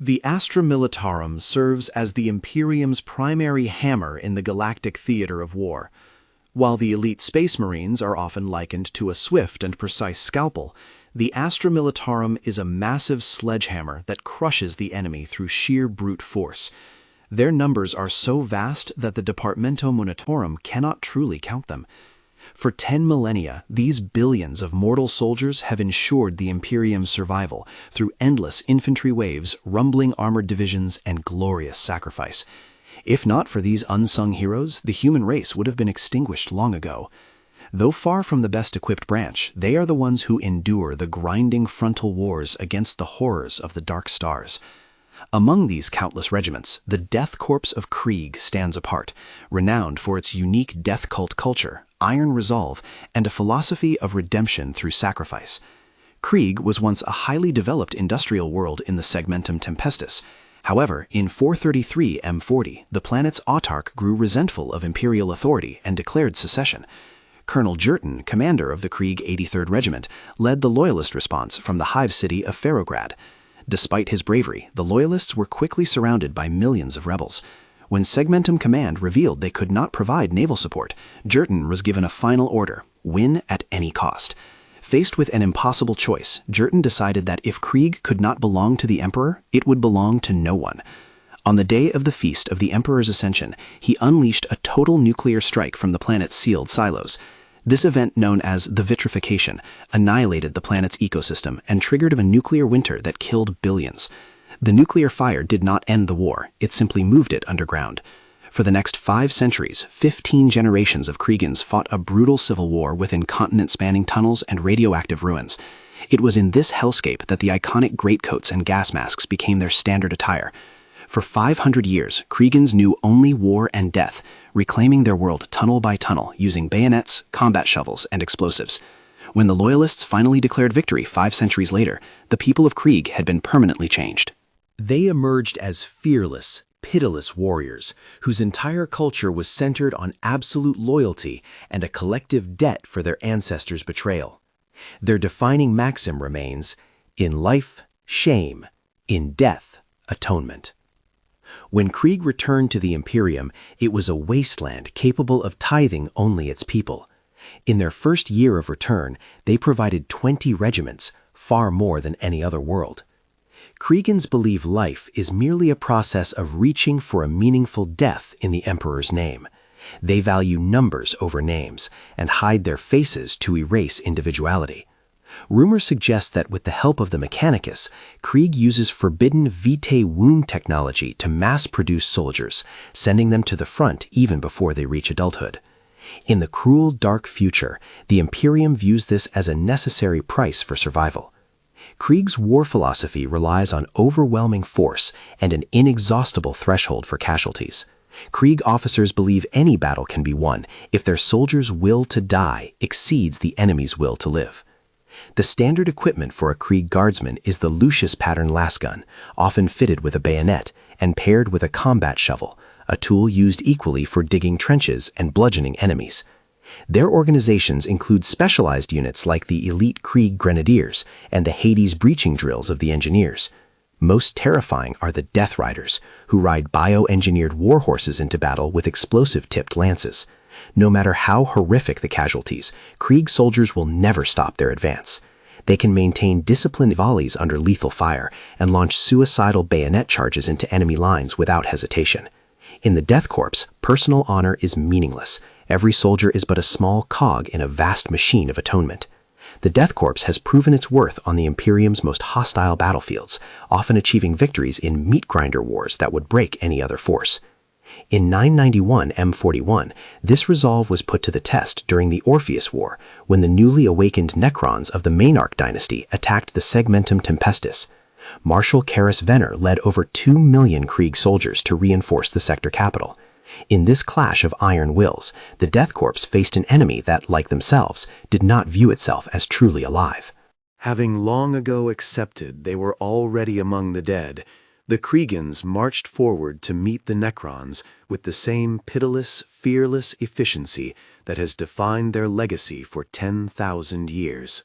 The Astra Militarum serves as the Imperium's primary hammer in the galactic theater of war. While the elite Space Marines are often likened to a swift and precise scalpel, the Astra Militarum is a massive sledgehammer that crushes the enemy through sheer brute force. Their numbers are so vast that the Departamento Munitorum cannot truly count them. For 10 millennia, these billions of mortal soldiers have ensured the Imperium's survival through endless infantry waves, rumbling armored divisions, and glorious sacrifice. If not for these unsung heroes, the human race would have been extinguished long ago. Though far from the best-equipped branch, they are the ones who endure the grinding frontal wars against the horrors of the Dark Stars. Among these countless regiments, the Death Korps of Krieg stands apart, renowned for its unique death cult culture, iron resolve, and a philosophy of redemption through sacrifice. Krieg was once a highly developed industrial world in the Segmentum Tempestus. However, in 433 M40, the planet's autarch grew resentful of Imperial authority and declared secession. Colonel Jurten, commander of the Krieg 83rd Regiment, led the Loyalist response from the hive city of Ferrograd. Despite his bravery, the Loyalists were quickly surrounded by millions of rebels. When Segmentum Command revealed they could not provide naval support, Jurten was given a final order: win at any cost. Faced with an impossible choice, Jurten decided that if Krieg could not belong to the Emperor, it would belong to no one. On the day of the feast of the Emperor's ascension, he unleashed a total nuclear strike from the planet's sealed silos. This event, known as the Vitrification, annihilated the planet's ecosystem and triggered a nuclear winter that killed billions. The nuclear fire did not end the war, it simply moved it underground. For the next 5 centuries, 15 generations of Kriegans fought a brutal civil war within continent-spanning tunnels and radioactive ruins. It was in this hellscape that the iconic greatcoats and gas masks became their standard attire. For 500 years, Kriegans knew only war and death, reclaiming their world tunnel by tunnel using bayonets, combat shovels, and explosives. When the Loyalists finally declared victory 5 centuries later, the people of Krieg had been permanently changed. They emerged as fearless, pitiless warriors, whose entire culture was centered on absolute loyalty and a collective debt for their ancestors' betrayal. Their defining maxim remains, "In life, shame; in death, atonement." When Krieg returned to the Imperium, it was a wasteland capable of tithing only its people. In their first year of return, they provided 20 regiments, far more than any other world. Kriegans believe life is merely a process of reaching for a meaningful death in the Emperor's name. They value numbers over names and hide their faces to erase individuality. Rumor suggests that with the help of the Mechanicus, Krieg uses forbidden Vitae Wombs technology to mass-produce soldiers, sending them to the front even before they reach adulthood. In the cruel, dark future, the Imperium views this as a necessary price for survival. Krieg's war philosophy relies on overwhelming force and an inexhaustible threshold for casualties. Krieg officers believe any battle can be won if their soldiers' will to die exceeds the enemy's will to live. The standard equipment for a Krieg guardsman is the Lucius pattern lasgun, often fitted with a bayonet and paired with a combat shovel, a tool used equally for digging trenches and bludgeoning enemies. Their organizations include specialized units like the elite Krieg Grenadiers and the Hades breaching drills of the engineers. Most terrifying are the Death Riders, who ride bio-engineered war horses into battle with explosive-tipped lances. No matter how horrific the casualties, Krieg soldiers will never stop their advance. They can maintain disciplined volleys under lethal fire and launch suicidal bayonet charges into enemy lines without hesitation. In the Death Corps, personal honor is meaningless. Every soldier is but a small cog in a vast machine of atonement. The Death Corps has proven its worth on the Imperium's most hostile battlefields, often achieving victories in meat grinder wars that would break any other force. In 991 M41, this resolve was put to the test during the Orpheus War, when the newly awakened Necrons of the Maynarch dynasty attacked the Segmentum Tempestus. Marshal Karus Venner led over 2 million Krieg soldiers to reinforce the sector capital. In this clash of iron wills, the Death Corps faced an enemy that, like themselves, did not view itself as truly alive. Having long ago accepted they were already among the dead, the Kriegans marched forward to meet the Necrons with the same pitiless, fearless efficiency that has defined their legacy for 10,000 years.